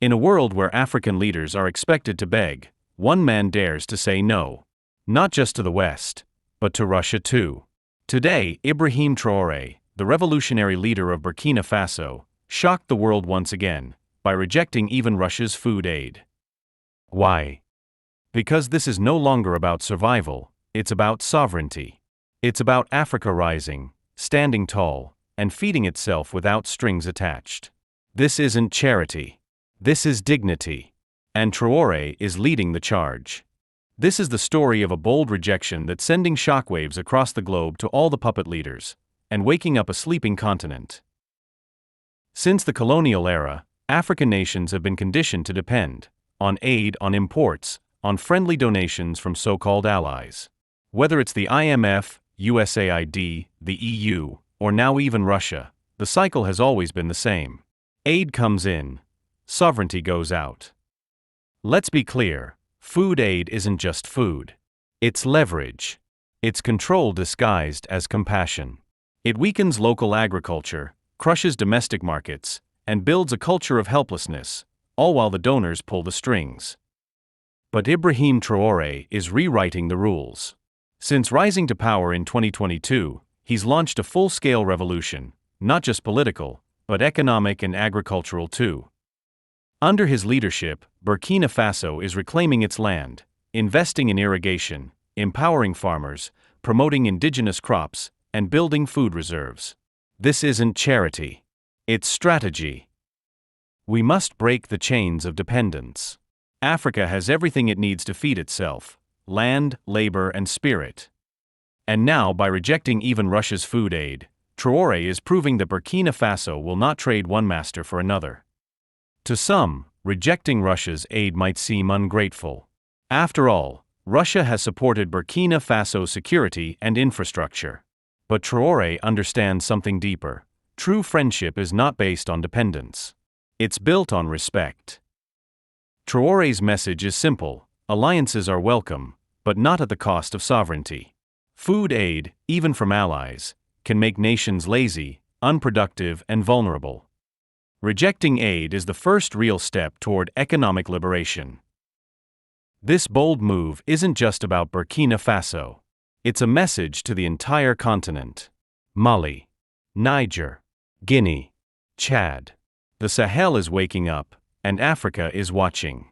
In a world where African leaders are expected to beg, one man dares to say no. Not just to the West, but to Russia too. Today, Ibrahim Traoré, the revolutionary leader of Burkina Faso, shocked the world once again by rejecting even Russia's food aid. Why? Because this is no longer about survival, it's about sovereignty. It's about Africa rising, standing tall, and feeding itself without strings attached. This isn't charity. This is dignity. And Traoré is leading the charge. This is the story of a bold rejection that's sending shockwaves across the globe to all the puppet leaders, and waking up a sleeping continent. Since the colonial era, African nations have been conditioned to depend on aid, on imports, on friendly donations from so-called allies. Whether it's the IMF, USAID, the EU, or now even Russia, the cycle has always been the same. Aid comes in, sovereignty goes out. Let's be clear, food aid isn't just food. It's leverage. It's control disguised as compassion. It weakens local agriculture, crushes domestic markets, and builds a culture of helplessness, all while the donors pull the strings. But Ibrahim Traoré is rewriting the rules. Since rising to power in 2022, he's launched a full-scale revolution, not just political, but economic and agricultural too. Under his leadership, Burkina Faso is reclaiming its land, investing in irrigation, empowering farmers, promoting indigenous crops, and building food reserves. This isn't charity. It's strategy. We must break the chains of dependence. Africa has everything it needs to feed itself: land, labor, and spirit. And now, by rejecting even Russia's food aid, Traoré is proving that Burkina Faso will not trade one master for another. To some, rejecting Russia's aid might seem ungrateful. After all, Russia has supported Burkina Faso's security and infrastructure. But Traoré understands something deeper. True friendship is not based on dependence. It's built on respect. Traoré's message is simple: alliances are welcome, but not at the cost of sovereignty. Food aid, even from allies, can make nations lazy, unproductive, and vulnerable. Rejecting aid is the first real step toward economic liberation. This bold move isn't just about Burkina Faso. It's a message to the entire continent. Mali, Niger, Guinea, Chad. The Sahel is waking up, and Africa is watching.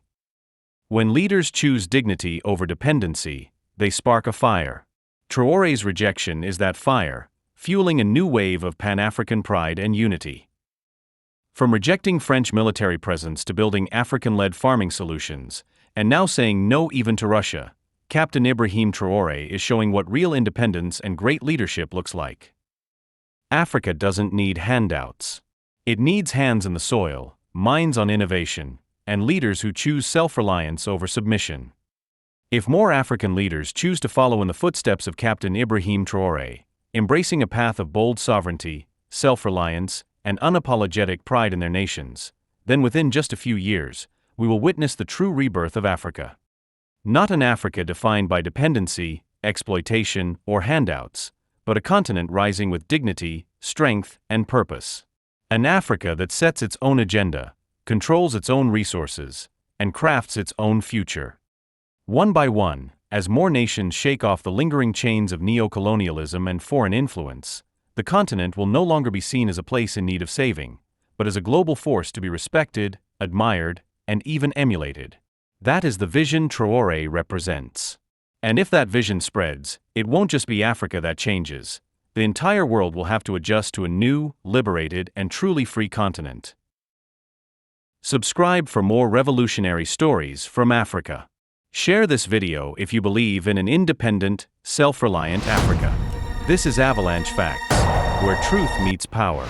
When leaders choose dignity over dependency, they spark a fire. Traoré's rejection is that fire, fueling a new wave of Pan-African pride and unity. From rejecting French military presence to building African-led farming solutions, and now saying no even to Russia, Captain Ibrahim Traoré is showing what real independence and great leadership looks like. Africa doesn't need handouts. It needs hands in the soil, minds on innovation, and leaders who choose self-reliance over submission. If more African leaders choose to follow in the footsteps of Captain Ibrahim Traoré, embracing a path of bold sovereignty, self-reliance, and unapologetic pride in their nations, then within just a few years, we will witness the true rebirth of Africa. Not an Africa defined by dependency, exploitation, or handouts, but a continent rising with dignity, strength, and purpose. An Africa that sets its own agenda, controls its own resources, and crafts its own future. One by one, as more nations shake off the lingering chains of neo-colonialism and foreign influence, the continent will no longer be seen as a place in need of saving, but as a global force to be respected, admired, and even emulated. That is the vision Traoré represents. And if that vision spreads, it won't just be Africa that changes. The entire world will have to adjust to a new, liberated, and truly free continent. Subscribe for more revolutionary stories from Africa. Share this video if you believe in an independent, self-reliant Africa. This is Avalanche Facts, where truth meets power.